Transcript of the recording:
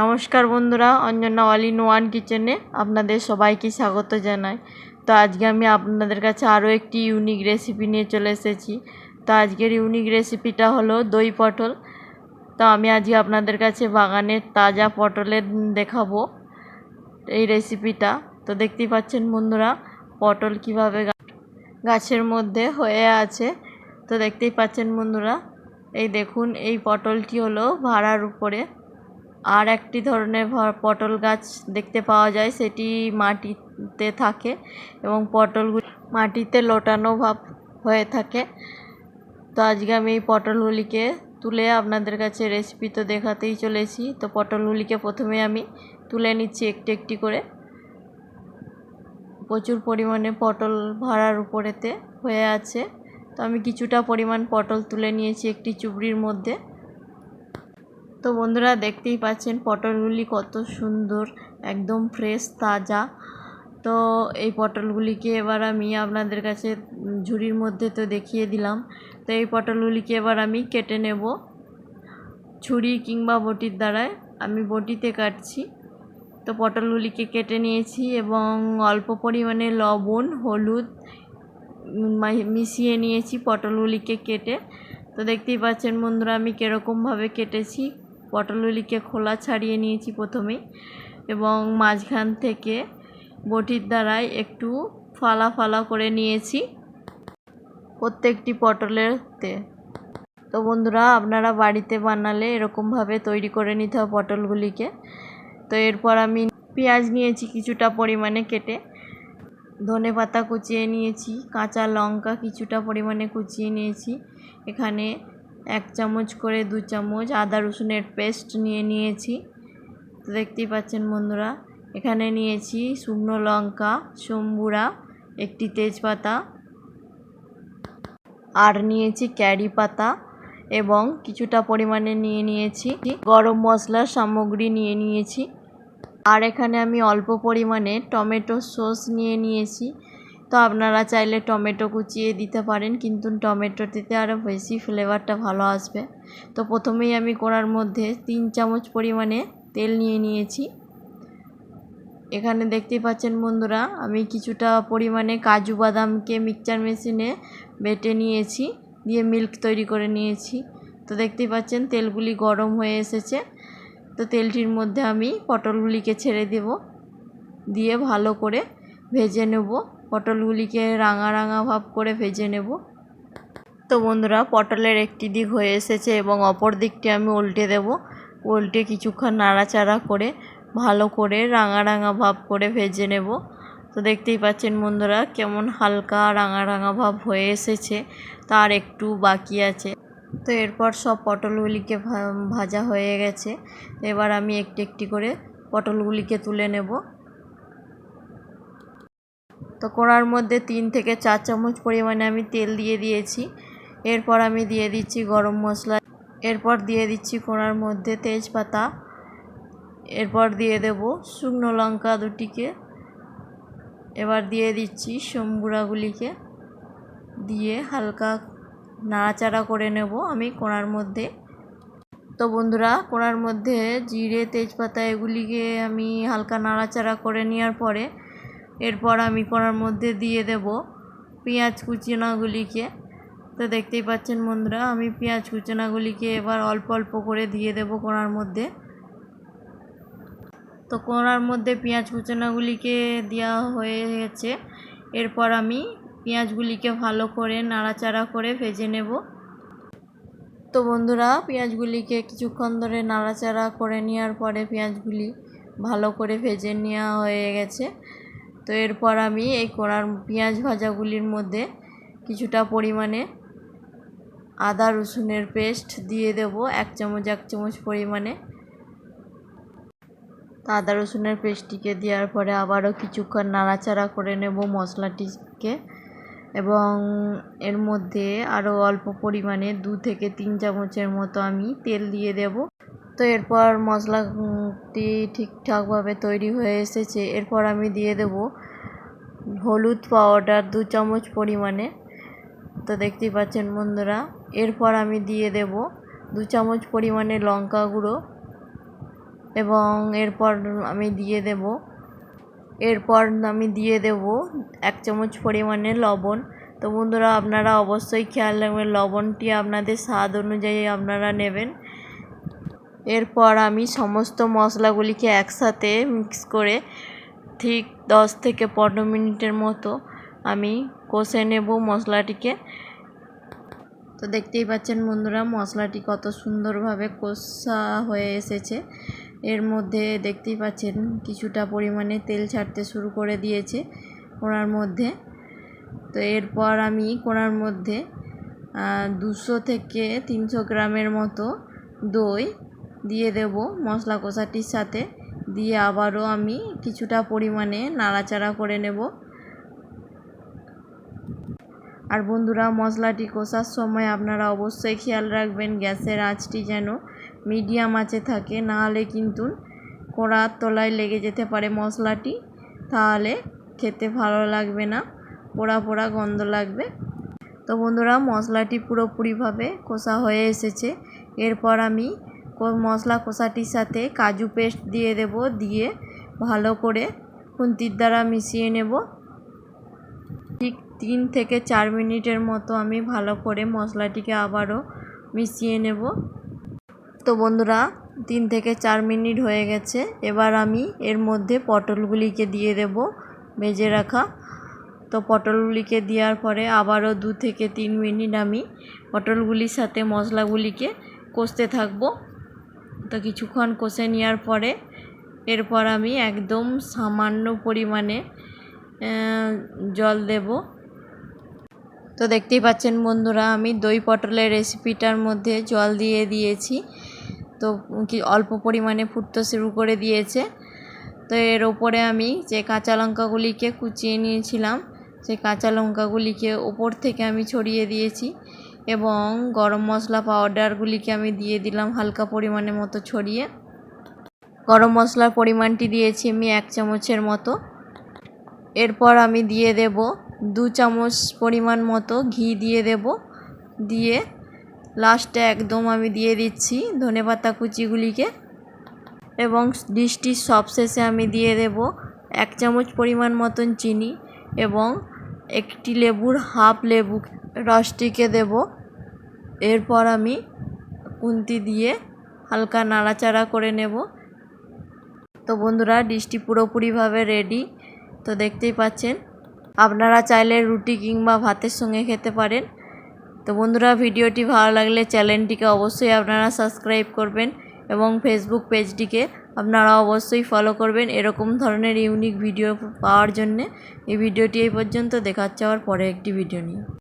নমস্কার বন্ধুরা, অঞ্জনা অল.in.One কিচেনে আপনাদের সবাইকে স্বাগত জানাই। তো আজকে আমি আপনাদের কাছে আরও একটি ইউনিক রেসিপি নিয়ে চলে এসেছি। তো আজকের ইউনিক রেসিপিটা হলো দই পটল। তো আমি আজকে আপনাদের কাছে বাগানের তাজা পটলের দেখাবো এই রেসিপিটা। তো দেখতেই পাচ্ছেন বন্ধুরা, পটল কিভাবে গাছের মধ্যে হয়ে আছে। তো দেখতেই পাচ্ছেন বন্ধুরা, এই দেখুন, এই পটলটি হলো ভাড়ার উপরে। আর একটি ধরনের পটল গাছ দেখতে পাওয়া যায়, সেটি মাটিতে থাকে এবং পটলগুলি মাটিতে লোটানো ভাব হয়ে থাকে। তো আজকে আমি এই পটলগুলিকে তুলে আপনাদের কাছে রেসিপি তো দেখাতেই চলেছি। তো পটলগুলিকে প্রথমে আমি তুলে নিচ্ছি একটি একটি করে। প্রচুর পরিমাণে পটল ভাড়ার উপরেতে হয়ে আছে। তো আমি কিছুটা পরিমাণ পটল তুলে নিয়েছি একটি চুবড়ির মধ্যে। তো বন্ধুরা, দেখতেই পাচ্ছেন পটলগুলি কত সুন্দর, একদম ফ্রেশ তাজা। তো এই পটলগুলিকে এবার আমি আপনাদের কাছে ঝুড়ির মধ্যে তো দেখিয়ে দিলাম। তো এই পটলগুলিকে এবার আমি কেটে নেব ছুরি কিংবা বটির দ্বারায়। আমি বটিতে কাটছি। তো পটলগুলিকে কেটে নিয়েছি এবং অল্প পরিমাণে লবণ, হলুদ মিশিয়ে নিয়েছি পটলগুলিকে কেটে। তো দেখতেই পাচ্ছেন বন্ধুরা, আমি কীরকমভাবে কেটেছি। পটলগুলিকে খোলা ছাড়িয়ে নিয়েছি প্রথমেই এবং মাঝখান থেকে বটির দ্বারায় একটু ফালা ফালা করে নিয়েছি প্রত্যেকটি পটলেরতে। তো বন্ধুরা, আপনারা বাড়িতে বানালে এরকমভাবে তৈরি করে নিতে হবে পটলগুলিকে। তো এরপর আমি পেঁয়াজ নিয়েছি কিছুটা পরিমাণে কেটে, ধনেপাতা কুচিয়ে নিয়েছি, কাঁচা লঙ্কা কিছুটা পরিমাণে কুচিয়ে নিয়েছি। এখানে 1 চামচ করে 2 চামচ আদা রসুনের পেস্ট নিয়েছি। তো দেখতেই পাচ্ছেন বন্ধুরা, এখানে নিয়েছি শুকনো লঙ্কা, সম্বুরা, একটি তেজপাতা, আর নিয়েছি ক্যারি পাতা এবং কিছুটা পরিমাণে নিয়েছি গরম মশলার সামগ্রী নিয়েছি। আর এখানে আমি অল্প পরিমাণে টমেটো সস নিয়েছি। তো আপনারা চাইলে টমেটো কুচিয়ে দিতে পারেন, কিন্তু টমেটো দিতে আরও বেশি ফ্লেভারটা ভালো আসবে। তো প্রথমেই আমি কড়ার মধ্যে 3 চামচ পরিমাণে তেল নিয়েছি। এখানে দেখতেই পাচ্ছেন বন্ধুরা, আমি কিছুটা পরিমাণে কাজু বাদামকে মিক্সচার মেশিনে বেটে নিয়েছি, দিয়ে মিল্ক তৈরি করে নিয়েছি। তো দেখতেই পাচ্ছেন তেলগুলি গরম হয়ে এসেছে। তো তেলটির মধ্যে আমি পটলগুলিকে ছেড়ে দেব, দিয়ে ভালো করে ভেজে নেব। পটলগুলিকে রাঙা রাঙা ভাব করে ভেজে নেব। তো বন্ধুরা, পটলের একটি দিক হয়ে এসেছে এবং অপর দিকটি আমি উল্টে দেব। উল্টে কিছুক্ষণ নাড়াচাড়া করে ভালো করে রাঙা রাঙা ভাব করে ভেজে নেব। তো দেখতেই পাচ্ছেন বন্ধুরা, কেমন হালকা রাঙা রাঙা ভাব হয়ে এসেছে, তার একটু বাকি আছে। তো এরপর সব পটলগুলিকে ভাজা হয়ে গেছে। এবার আমি একটি একটি করে পটলগুলিকে তুলে নেব। তো কড়ার মধ্যে 3 থেকে 4 চামচ পরিমাণে আমি তেল দিয়ে দিয়েছি। এরপর আমি দিয়ে দিচ্ছি গরম মশলা, এরপর দিয়ে দিচ্ছি কড়ার মধ্যে তেজপাতা, এরপর দিয়ে দেব শুকনো লঙ্কা দুটিকে, এবার দিয়ে দিচ্ছি সম্বুরাগুলিকে, দিয়ে হালকা নাড়াচাড়া করে নেব আমি কড়ার মধ্যে। তো বন্ধুরা, কড়ার মধ্যে জিরে তেজপাতা এগুলিকে আমি হালকা নাড়াচাড়া করে নেওয়ার পরে এরপর আমি কড়ার মধ্যে দিয়ে দেব পেঁয়াজ কুচানোগুলিকে। তো দেখতেই পাচ্ছেন বন্ধুরা, আমি পেঁয়াজ কুচানোগুলিকে এবার অল্প অল্প করে দিয়ে দেব কড়ার মধ্যে। তো কড়ার মধ্যে পেঁয়াজ কুচানোগুলিকে দেওয়া হয়ে গেছে। এরপর আমি পেঁয়াজগুলিকে ভালো করে নাড়াচাড়া করে ভেজে নেব। তো বন্ধুরা, পেঁয়াজগুলিকে কিছুক্ষণ ধরে নাড়াচাড়া করে নেওয়ার পরে পেঁয়াজগুলি ভালো করে ভেজে নেওয়া হয়ে গেছে। তো এরপর আমি এই কড়ার পেঁয়াজ ভাজাগুলির মধ্যে কিছুটা পরিমাণে আদা রসুনের পেস্ট দিয়ে দেব, 1 চামচ পরিমাণে। তো আদা রসুনের পেস্টটিকে দেওয়ার পরে আবারও কিছুক্ষণ নাড়াচাড়া করে নেব মশলাটিকে, এবং এর মধ্যে আরও অল্প পরিমাণে 2 থেকে 3 চামচের মতো আমি তেল দিয়ে দেব। তো এরপর মশলাটি ঠিকঠাকভাবে তৈরি হয়ে এসেছে। এরপর আমি দিয়ে দেব হলুদ পাউডার 2 চামচ পরিমাণে। তো দেখতেই পাচ্ছেন বন্ধুরা, এরপর আমি দিয়ে দেব 2 চামচ পরিমাণে লঙ্কা গুঁড়ো, এবং এরপর আমি দিয়ে দেব 1 চামচ পরিমাণে লবণ। তো বন্ধুরা আপনারা অবশ্যই খেয়াল রাখবেন, লবণটি আপনাদের স্বাদ অনুযায়ী আপনারা নেবেন। এরপর আমি সমস্ত মশলাগুলিকে একসাথে মিক্স করে ঠিক 10 থেকে 15 মিনিটের মতো আমি কষে নেব মশলাটিকে। তো দেখতেই পাচ্ছেন বন্ধুরা মশলাটি কত সুন্দরভাবে কষা হয়ে এসেছে। এর মধ্যে দেখতেই পাচ্ছেন কিছুটা পরিমাণে তেল ছাড়তে শুরু করে দিয়েছে কোড়ার মধ্যে। তো এরপর আমি কোড়ার মধ্যে 200 থেকে 300 গ্রামের মতো দই দিয়ে দেব মশলা কষাটির সাথে, দিয়ে আবারও আমি কিছুটা পরিমাণে নাড়াচাড়া করে নেব। আর বন্ধুরা মশলাটি কষার সময় আপনারা অবশ্যই খেয়াল রাখবেন গ্যাসের আঁচটি যেন মিডিয়াম আঁচে থাকে, নাহলে কিন্তু কড়ার তলায় লেগে যেতে পারে মশলাটি, তাহলে খেতে ভালো লাগবে না, পোড়া পোড়া গন্ধ লাগবে। তো বন্ধুরা মশলাটি পুরোপুরিভাবে কষা হয়ে এসেছে। এরপর আমি মশলা কষাটির সাথে কাজু পেস্ট দিয়ে দেব, দিয়ে ভালো করে খুন্তির দ্বারা মিশিয়ে নেব। ঠিক 3 থেকে 4 মিনিটের মতো আমি ভালো করে মশলাটিকে আবারও মিশিয়ে নেব। তো বন্ধুরা 3 থেকে 4 মিনিট হয়ে গেছে। এবার আমি এর মধ্যে পটলগুলিকে দিয়ে দেব ভেজে রাখা। তো পটলগুলিকে দেওয়ার পরে আবারও 2 থেকে 3 মিনিট আমি পটলগুলির সাথে মশলাগুলিকে কষতে থাকবো। তো কিছুক্ষণ কষে নেওয়ার পরে এরপর আমি একদম সামান্য পরিমাণে জল দেব। তো দেখতেই পাচ্ছেন বন্ধুরা আমি দই পটলের রেসিপিটার মধ্যে জল দিয়ে দিয়েছি। তো অল্প পরিমাণে ফুটতে শুরু করে দিয়েছে। তো এর ওপরে আমি যে কাঁচা লঙ্কাগুলিকে কুচিয়ে নিয়েছিলাম সেই কাঁচা লঙ্কাগুলিকে ওপর থেকে আমি ছড়িয়ে দিয়েছি, এবং গরম মশলা পাউডারগুলিকে আমি দিয়ে দিলাম হালকা পরিমাণের মতো ছড়িয়ে। গরম মশলার পরিমাণটি দিয়েছি আমি 1 চামচের মতো। এরপর আমি দিয়ে দেব 2 চামচ পরিমাণ মতো ঘি দিয়ে দেব, দিয়ে লাস্টে একদম আমি দিয়ে দিচ্ছি ধনেপাতা কুচিগুলিকে, এবং ডিশটির সবশেষে আমি দিয়ে দেব 1 চামচ পরিমাণ মতন চিনি, এবং একটি লেবুর হাফ লেবু রসটিকে দেব। এরপর আমি খুন্তি দিয়ে হালকা নাড়াচাড়া করে নেব। তো বন্ধুরা ডিশটি পুরোপুরিভাবে রেডি। তো দেখতেই পাচ্ছেন, আপনারা চাইলে রুটি কিংবা ভাতের সঙ্গে খেতে পারেন। তো বন্ধুরা ভিডিওটি ভালো লাগলে চ্যানেলটিকে অবশ্যই আপনারা সাবস্ক্রাইব করবেন, এবং ফেসবুক পেজটিকে আপনারা অবশ্যই ফলো করবেন এরকম ধরনের ইউনিক ভিডিও পাওয়ার জন্যে। এই ভিডিওটি এই পর্যন্ত, দেখা হচ্ছে আবার পরে একটি ভিডিও নিয়ে।